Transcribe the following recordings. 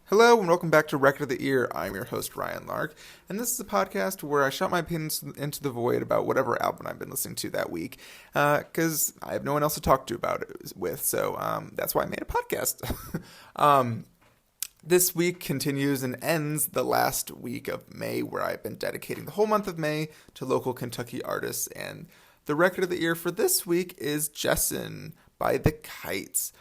Hello and welcome back to Record of the Ear. I'm your host Ryan Lark, and this is a podcast where I shout my opinions into the void about whatever album I've been listening to that week, because I have no one else to talk to about it with. So that's why I made a podcast. This week continues and ends the last week of May, where I've been dedicating the whole month of May to local Kentucky artists. And the Record of the Ear for this week is Jesson by The Kites.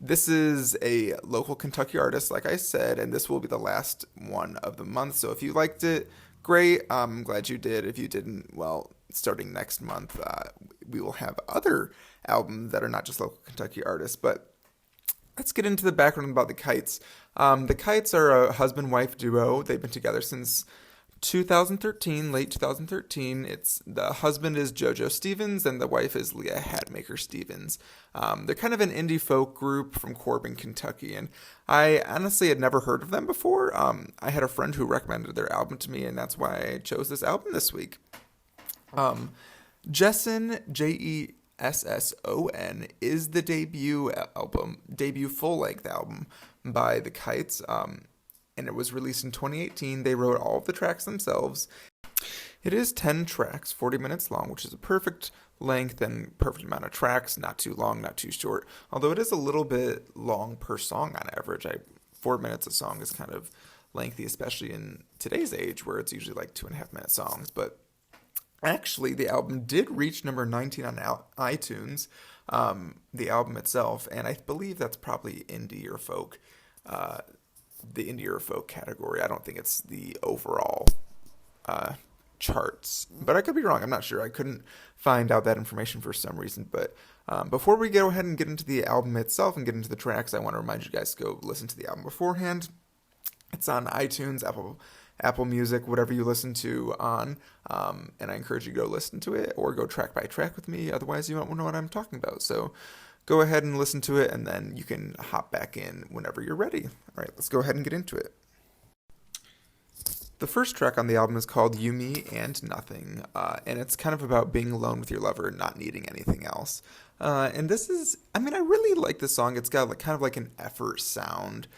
This is a local Kentucky artist, like I said, and this will be the last one of the month. So if you liked it, great. I'm glad you did. If you didn't, well, starting next month, we will have other albums that are not just local Kentucky artists. But let's get into the background about the Kites. The Kites are a husband-wife duo. They've been together since 2013, late 2013. The husband is JoJo Stevens and the wife is Leah Hadmaker Stevens. They're kind of an indie folk group from Corbin, Kentucky, and I honestly had never heard of them before. I had a friend who recommended their album to me, and that's why I chose this album this week. Jesson, Jesson, is the debut full-length album by the Kites. And it was released in 2018. They wrote all of the tracks themselves. It is 10 tracks, 40 minutes long, which is a perfect length and perfect amount of tracks. Not too long, not too short. Although it is a little bit long per song on average. 4 minutes a song is kind of lengthy, especially in today's age where it's usually like 2.5 minute songs. But actually, the album did reach number 19 on iTunes, the album itself. And I believe that's probably indie or folk. The indie or folk category. I don't think it's the overall charts, but I could be wrong. I'm not sure. I couldn't find out that information for some reason. But before we go ahead and get into the album itself and get into the tracks, I want to remind you guys to go listen to the album beforehand. It's on iTunes, Apple Music, whatever you listen to on, and I encourage you to go listen to it or go track by track with me. Otherwise, you won't know what I'm talking about. So go ahead and listen to it, and then you can hop back in whenever you're ready. All right, let's go ahead and get into it. The first track on the album is called You, Me, and Nothing, and it's kind of about being alone with your lover and not needing anything else. And this is, I really like this song. It's got kind of like an effort sound.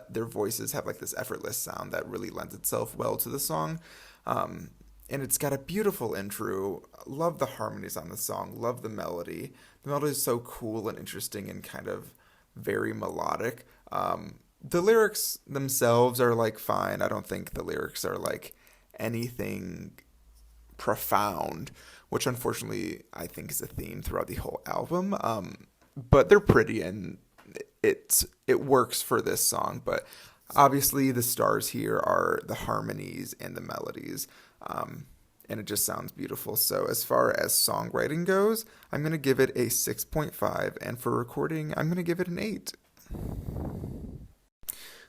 Their voices have like this effortless sound that really lends itself well to the song. And it's got a beautiful intro. Love the harmonies on the song. Love the melody. The melody is so cool and interesting and kind of very melodic. The lyrics themselves are like fine. I don't think the lyrics are like anything profound, which unfortunately I think is a theme throughout the whole album. But they're pretty and it works for this song. But obviously the stars here are the harmonies and the melodies. And it just sounds beautiful. So as far as songwriting goes, I'm going to give it a 6.5. And for recording, I'm going to give it an 8.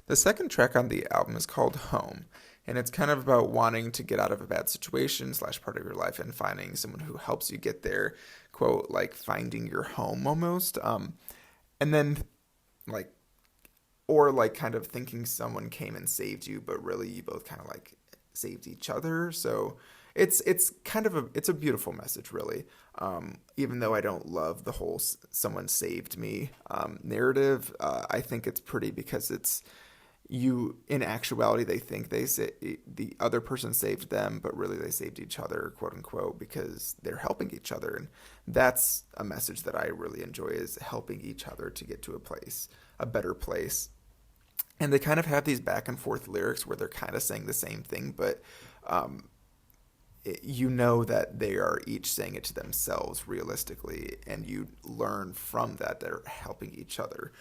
The second track on the album is called Home. And it's kind of about wanting to get out of a bad situation / part of your life and finding someone who helps you get there. Quote, like finding your home almost. And then like, or like kind of thinking someone came and saved you, but really you both kind of like saved each other. So it's kind of it's a beautiful message, really. Even though I don't love the whole someone saved me narrative, I think it's pretty because it's in actuality they think the other person saved them, but really they saved each other, quote unquote, because they're helping each other. And that's a message that I really enjoy, is helping each other to get to a better place. And they kind of have these back and forth lyrics where they're kind of saying the same thing, but you know that they are each saying it to themselves realistically, and you learn from that they're helping each other,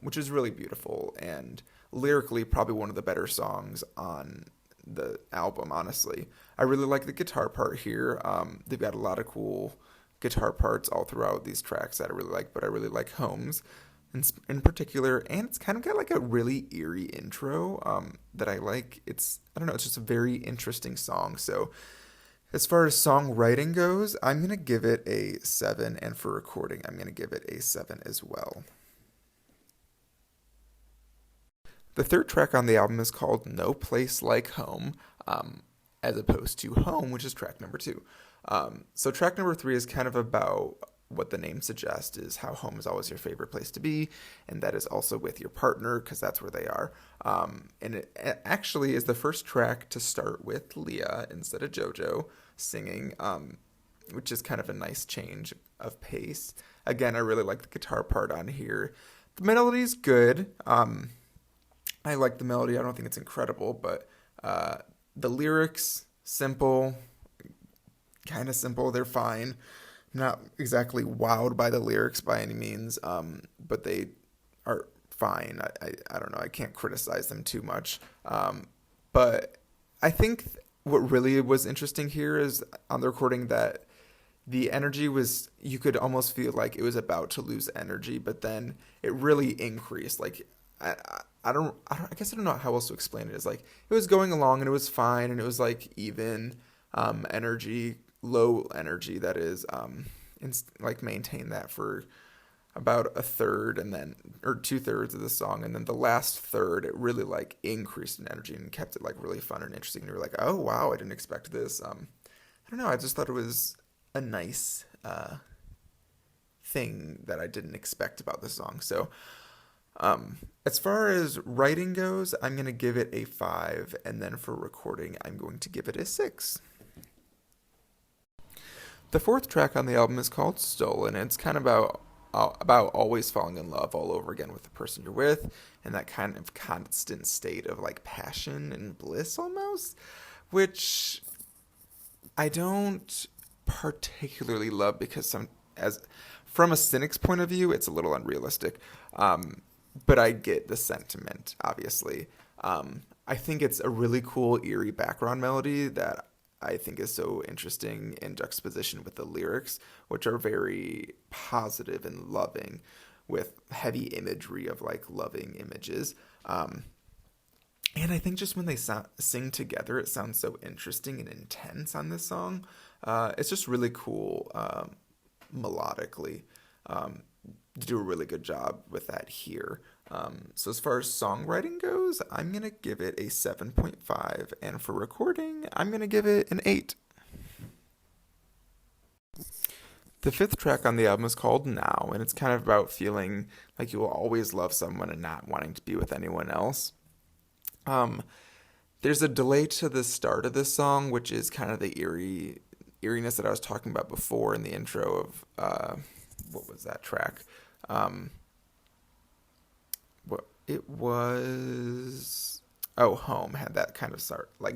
which is really beautiful and lyrically probably one of the better songs on the album, honestly. I really like the guitar part here. They've got a lot of cool guitar parts all throughout these tracks that I really like, but I really like Home's in particular, and it's kind of got like a really eerie intro that I like. It's just a very interesting song. So as far as songwriting goes, I'm going to give it a 7, and for recording, I'm going to give it a 7 as well. The third track on the album is called No Place Like Home, as opposed to Home, which is track number 2. So track number 3 is kind of about what the name suggests is how home is always your favorite place to be, and that is also with your partner because that's where they are. And it actually is the first track to start with Leah instead of JoJo singing, which is kind of a nice change of pace. Again, I really like the guitar part on here. The melody's good. I like the melody. I don't think it's incredible, but the lyrics, simple, kind of simple. They're fine. I'm not exactly wowed by the lyrics by any means, but they are fine. I don't know. I can't criticize them too much. But I think what really was interesting here is on the recording that the energy was, you could almost feel like it was about to lose energy, but then it really increased. Like, I guess I don't know how else to explain it. It's like, it was going along and it was fine and it was like even, energy, low energy, that is, like maintain that for about a third and then, or 2/3 of the song. And then the last third, it really like increased in energy and kept it like really fun and interesting. And you were like, oh wow, I didn't expect this. I don't know. I just thought it was a nice thing that I didn't expect about the song. So as far as writing goes, I'm going to give it a 5, and then for recording, I'm going to give it a 6. The fourth track on the album is called Stolen. It's kind of about always falling in love all over again with the person you're with, and that kind of constant state of like passion and bliss almost, which I don't particularly love because from a cynic's point of view, it's a little unrealistic. But I get the sentiment, obviously. I think it's a really cool, eerie background melody that I think is so interesting in juxtaposition with the lyrics, which are very positive and loving with heavy imagery of like loving images. And I think just when they sing together, it sounds so interesting and intense on this song. It's just really cool melodically. Do a really good job with that here. So as far as songwriting goes, I'm going to give it a 7.5. And for recording, I'm going to give it an 8. The fifth track on the album is called Now, and it's kind of about feeling like you will always love someone and not wanting to be with anyone else. There's a delay to the start of this song, which is kind of the eeriness that I was talking about before in the intro of what was that track? Home had that kind of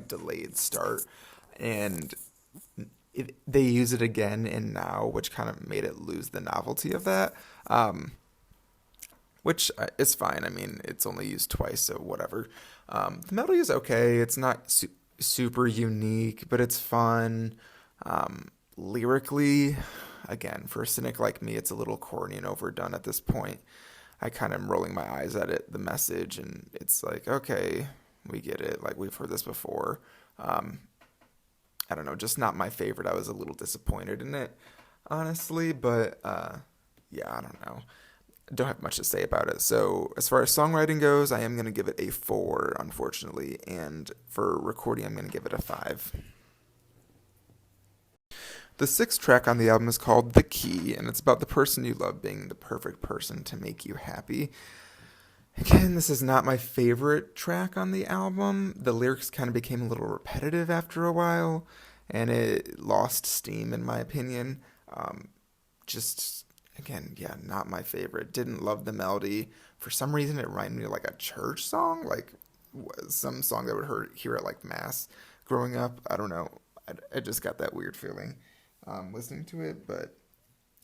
delayed start, and they use it again in Now, which kind of made it lose the novelty of that, which is fine. I mean, it's only used twice, so whatever. The melody is okay. It's not super unique, but it's fun. Lyrically, again, for a cynic like me, it's a little corny and overdone at this point. I kind of am rolling my eyes at it, the message, and it's like, okay, we get it. Like, we've heard this before. I don't know, just not my favorite. I was a little disappointed in it, honestly, but yeah, I don't know. Don't have much to say about it. So as far as songwriting goes, I am going to give it a 4, unfortunately, and for recording, I'm going to give it a 5. The sixth track on the album is called The Key, and it's about the person you love being the perfect person to make you happy. Again, this is not my favorite track on the album. The lyrics kind of became a little repetitive after a while, and it lost steam, in my opinion. Again, yeah, not my favorite. Didn't love the melody. For some reason, it reminded me of like a church song, like some song that I would hear at like mass growing up. I don't know. I just got that weird feeling listening to it, but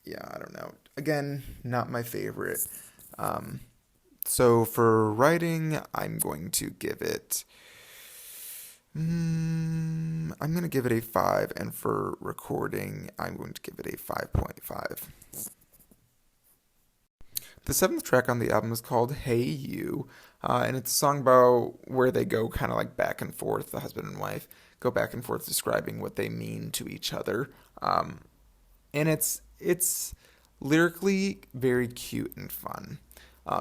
yeah, I don't know. Again, not my favorite. So for writing, I'm going to give it I'm going to give it a 5, and for recording, I'm going to give it a 5.5. The seventh track on the album is called Hey You, and it's a song about where they go kind of like back and forth, the husband and wife go back and forth describing what they mean to each other. And it's lyrically very cute and fun.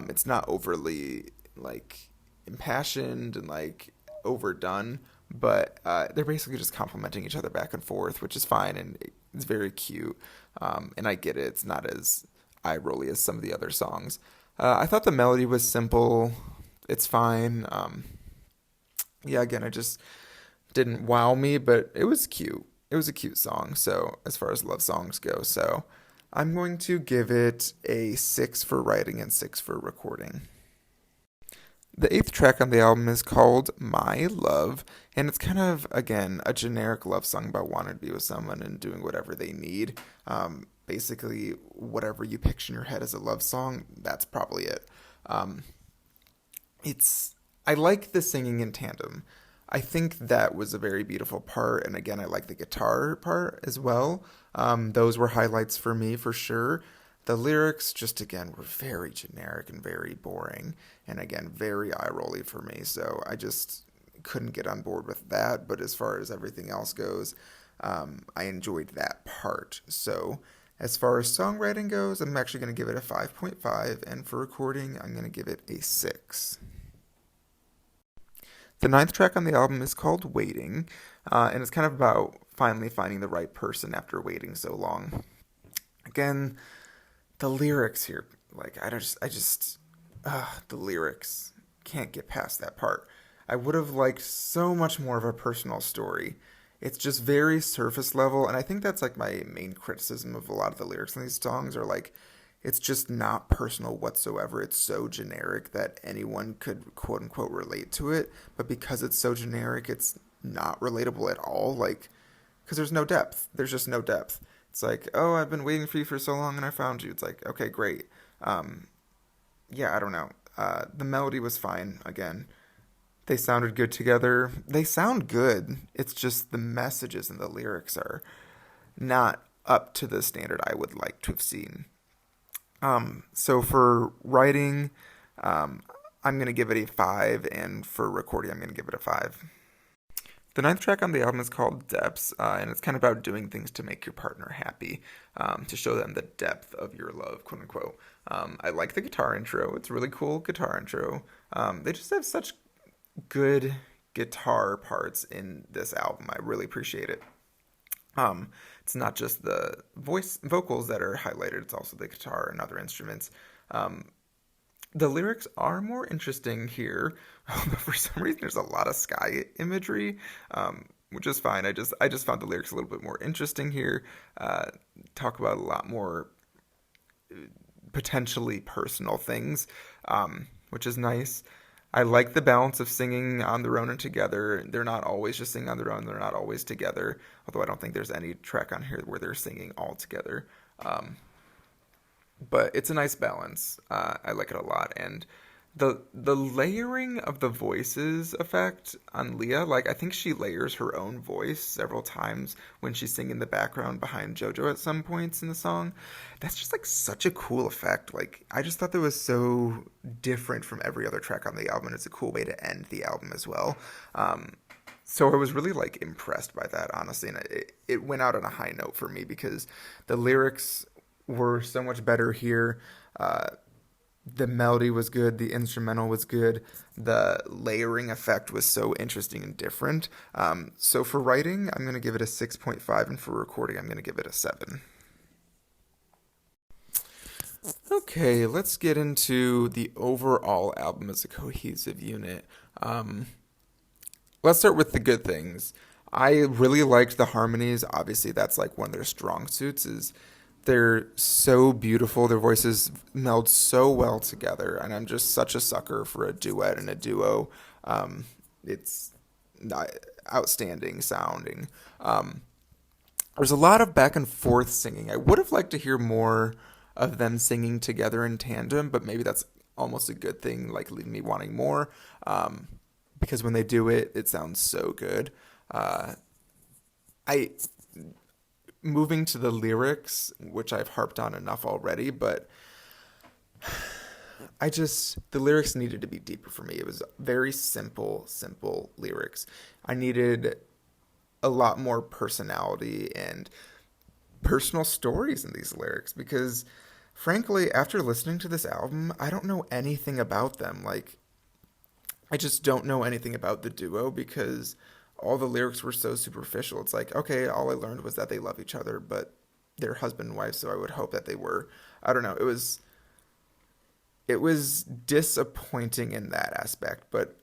It's not overly like impassioned and like overdone, but they're basically just complimenting each other back and forth, which is fine, and It's very cute, and I get it. It's not as eye rolly as some of the other songs. I thought the melody was simple. It's fine. Yeah, again, it just didn't wow me, but it was cute. It was a cute song. So as far as love songs go, so I'm going to give it a 6 for writing and 6 for recording. The eighth track on the album is called My Love, and it's kind of, again, a generic love song about wanting to be with someone and doing whatever they need. Basically, whatever you picture in your head as a love song, that's probably it. Um, I like the singing in tandem. I think that was a very beautiful part, and again, I like the guitar part as well. Those were highlights for me for sure. The lyrics, just again, were very generic and very boring, and again, very eye-rolly for me, so I just couldn't get on board with that, but as far as everything else goes, I enjoyed that part. So as far as songwriting goes, I'm actually going to give it a 5.5, and for recording, I'm going to give it a 6. The ninth track on the album is called Waiting, and it's kind of about finally finding the right person after waiting so long. Again, the lyrics here, like, the lyrics, can't get past that part. I would have liked so much more of a personal story. It's just very surface level, and I think that's like my main criticism of a lot of the lyrics in these songs are like, it's just not personal whatsoever. It's so generic that anyone could quote unquote relate to it, but because it's so generic, it's not relatable at all. Like, because there's no depth. There's just no depth. It's like, oh, I've been waiting for you for so long and I found you. It's like, okay, great. Yeah, I don't know. The melody was fine. Again, they sounded good together. They sound good. It's just the messages and the lyrics are not up to the standard I would like to have seen. So for writing, I'm going to give it a 5, and for recording, I'm going to give it a 5. The ninth track on the album is called Depths, and it's kind of about doing things to make your partner happy, to show them the depth of your love, quote unquote. I like the guitar intro. It's a really cool guitar intro. They just have such good guitar parts in this album. I really appreciate it. It's not just the vocals that are highlighted, it's also the guitar and other instruments. The lyrics are more interesting here, but for some reason there's a lot of sky imagery, which is fine. I just found the lyrics a little bit more interesting here. Talk about a lot more potentially personal things, which is nice. I like the balance of singing on their own and together. They're not always just singing on their own. They're not always together. Although I don't think there's any track on here where they're singing all together. But it's a nice balance. I like it a lot. And the layering of the voices effect on Leah, like I think she layers her own voice several times when she's singing in the background behind JoJo at some points in the song. That's just like such a cool effect. Like I just thought that was so different from every other track on the album, and it's a cool way to end the album as well. So I was really like impressed by that, honestly, and it went out on a high note for me because the lyrics were so much better here. The melody was good, the instrumental was good, the layering effect was so interesting and different. So for writing, I'm going to give it a 6.5, and for recording, I'm going to give it a 7. Okay, let's get into the overall album as a cohesive unit. Let's start with the good things. I really liked the harmonies. Obviously, that's like one of their strong suits is they're so beautiful. Their voices meld so well together, and I'm just such a sucker for a duet and a duo. It's outstanding sounding. There's a lot of back and forth singing. I would have liked to hear more of them singing together in tandem, but maybe that's almost a good thing, like leaving me wanting more. Because when they do it, it sounds so good. Moving to the lyrics, which I've harped on enough already, but the lyrics needed to be deeper for me. It was very simple lyrics. I needed a lot more personality and personal stories in these lyrics because, frankly, after listening to this album, I don't know anything about them. Like, I just don't know anything about the duo because all the lyrics were so superficial. It's like, okay, all I learned was that they love each other, but they're husband and wife, so I would hope that they were. I don't know. It was disappointing in that aspect, but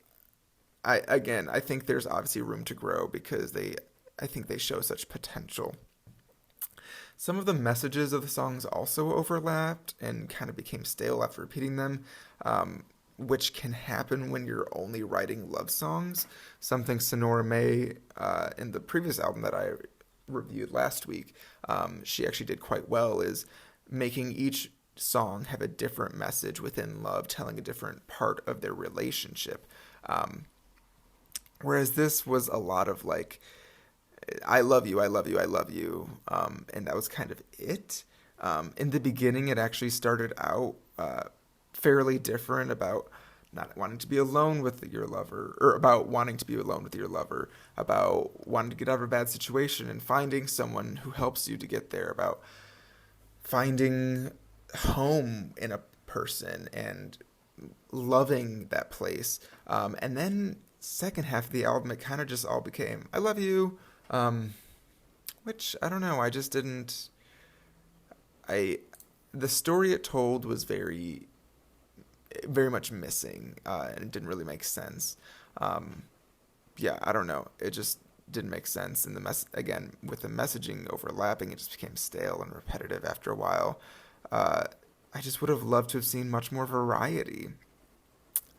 I think there's obviously room to grow because I think they show such potential. Some of the messages of the songs also overlapped and kind of became stale after repeating them, which can happen when you're only writing love songs. Something Sonora May, in the previous album that I reviewed last week, she actually did quite well, is making each song have a different message within love, telling a different part of their relationship. Whereas this was a lot of like, I love you, I love you, I love you. And that was kind of it. In the beginning, it actually started out fairly different, about not wanting to be alone with your lover, or about wanting to be alone with your lover, about wanting to get out of a bad situation and finding someone who helps you to get there, about finding home in a person and loving that place. And then second half of the album, it kind of just all became, I love you, which I don't know. I just didn't, the story it told was very, very much missing, and it didn't really make sense. Yeah, I don't know. It just didn't make sense. And again, with the messaging overlapping, it just became stale and repetitive after a while. I just would have loved to have seen much more variety.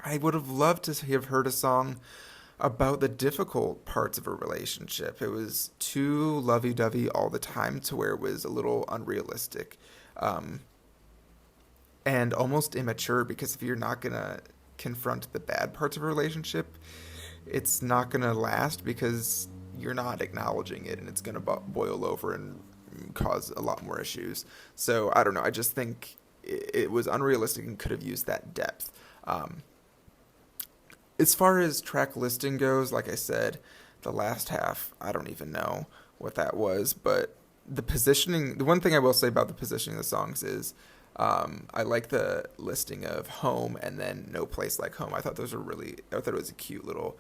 I would have loved to have heard a song about the difficult parts of a relationship. It was too lovey-dovey all the time to where it was a little unrealistic, and almost immature, because if you're not going to confront the bad parts of a relationship, it's not going to last because you're not acknowledging it, and it's going to boil over and cause a lot more issues. So I don't know. I just think it was unrealistic and could have used that depth. As far as track listing goes, like I said, the last half, I don't even know what that was, but the positioning, the one thing I will say about the positioning of the songs is, I like the listing of Home and then No Place Like Home. I thought it was a cute little,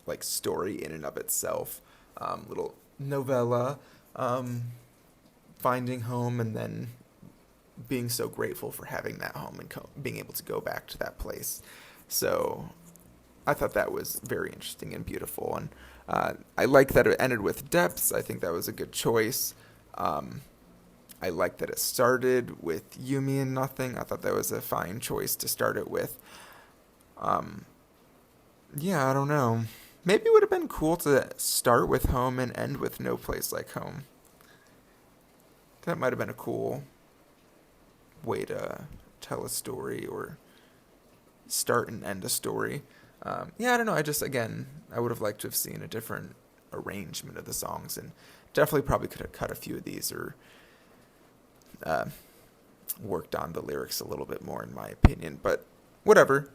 like story in and of itself, little novella, finding home and then being so grateful for having that home and being able to go back to that place. So I thought that was very interesting and beautiful. And I like that it ended with depths. I think that was a good choice. I like that it started with Yumi and Nothing. I thought that was a fine choice to start it with. Yeah, I don't know. Maybe it would have been cool to start with Home and end with No Place Like Home. That might have been a cool way to tell a story, or start and end a story. Yeah, I don't know. I would have liked to have seen a different arrangement of the songs, and definitely probably could have cut a few of these, or worked on the lyrics a little bit more, in my opinion. But whatever.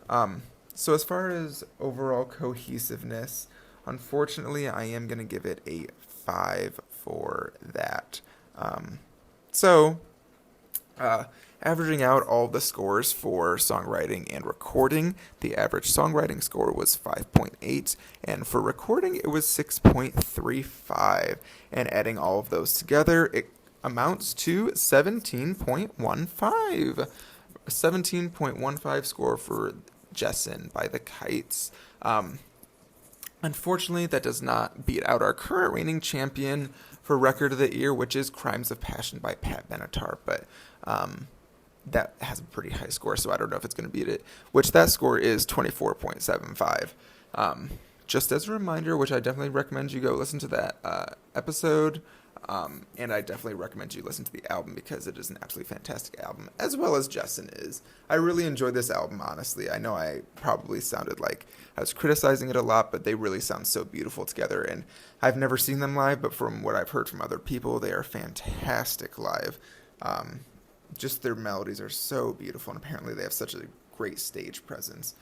So as far as overall cohesiveness, unfortunately, I am going to give it a 5 for that. Averaging out all the scores for songwriting and recording, the average songwriting score was 5.8, and for recording it was 6.35. And adding all of those together, it amounts to 17.15. 17.15 score for Jesson by the Kites. Unfortunately, that does not beat out our current reigning champion for Record of the Year, which is Crimes of Passion by Pat Benatar, but that has a pretty high score, so I don't know if it's going to beat it, which that score is 24.75. Just as a reminder, which I definitely recommend you go listen to that episode, and I definitely recommend you listen to the album because it is an absolutely fantastic album, as well as Jesson is. I really enjoyed this album, honestly. I know I probably sounded like I was criticizing it a lot, but they really sound so beautiful together, and I've never seen them live, but from what I've heard from other people, they are fantastic live. Just their melodies are so beautiful, and apparently they have such a great stage presence.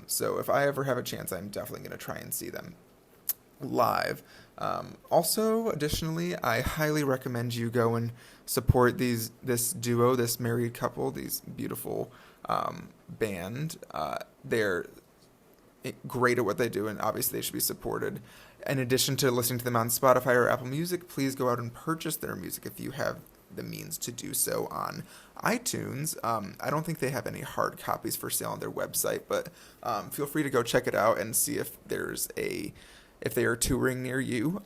So if I ever have a chance, I'm definitely going to try and see them live. Also, additionally, I highly recommend you go and support this duo, this married couple, these beautiful band. They're great at what they do, and obviously they should be supported. In addition to listening to them on Spotify or Apple Music, please go out and purchase their music if you have the means to do so on iTunes. I don't think they have any hard copies for sale on their website, but feel free to go check it out and see if if they are touring near you.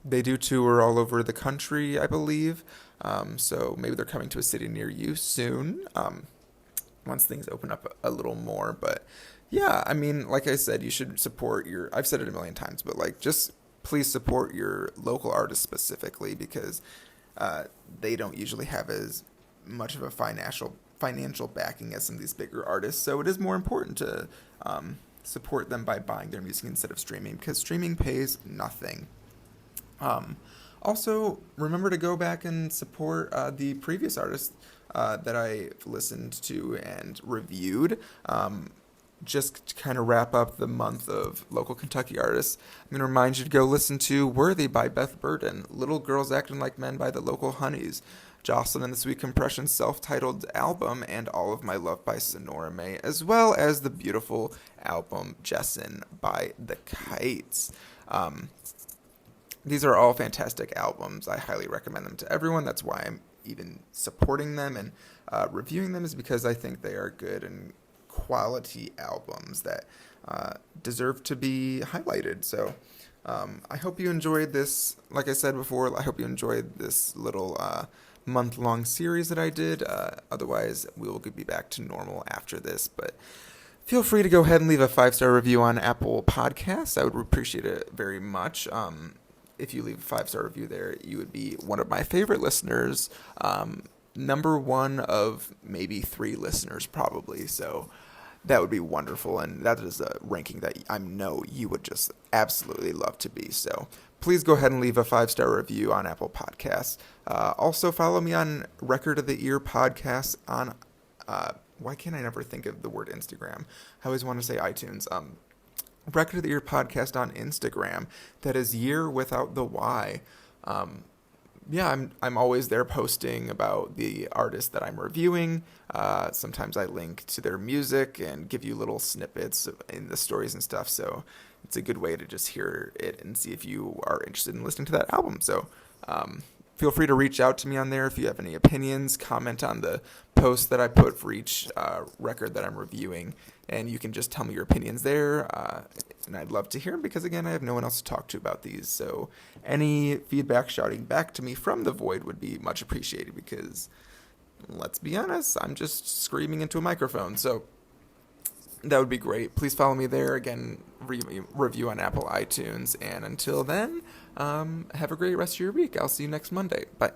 They do tour all over the country, I believe. So maybe they're coming to a city near you soon, once things open up a little more. But yeah, I mean, like I said, you should support I've said it a million times, but like, just please support your local artists specifically, because they don't usually have as much of a financial backing as some of these bigger artists. So it is more important to support them by buying their music instead of streaming, because streaming pays nothing. Also, remember to go back and support the previous artists that I listened to and reviewed. Just to kind of wrap up the month of local Kentucky artists, I'm going to remind you to go listen to Worthy by Beth Burden, Little Girls Acting Like Men by the Local Honeys, Jocelyn and the Sweet Compression's self-titled album, and All of My Love by Sonora May, as well as the beautiful album Jesson by The Kites. These are all fantastic albums. I highly recommend them to everyone. That's why I'm even supporting them and reviewing them, is because I think they are good and quality albums that deserve to be highlighted. So I hope you enjoyed this. Like I said before, I hope you enjoyed this little month-long series that I did. Otherwise, we will be back to normal after this. But feel free to go ahead and leave a 5-star review on Apple Podcasts. I would appreciate it very much. If you leave a 5-star review there, you would be one of my favorite listeners. Number one of maybe 3 listeners, probably. So that would be wonderful, and that is a ranking that I know you would just absolutely love to be. So please go ahead and leave a 5-star review on Apple Podcasts. Also, follow me on Record of the Ear Podcast on, why can't I never think of the word Instagram? I always want to say iTunes. Record of the Ear Podcast on Instagram. That is year without the Y. Yeah, I'm always there posting about the artists that I'm reviewing. Sometimes I link to their music and give you little snippets in the stories and stuff. So it's a good way to just hear it and see if you are interested in listening to that album. So feel free to reach out to me on there if you have any opinions. Comment on the post that I put for each record that I'm reviewing, and you can just tell me your opinions there. And I'd love to hear them, because again, I have no one else to talk to about these. So any feedback shouting back to me from the void would be much appreciated, because let's be honest, I'm just screaming into a microphone. So that would be great. Please follow me there. Again, review on Apple iTunes. And until then, have a great rest of your week. I'll see you next Monday. Bye.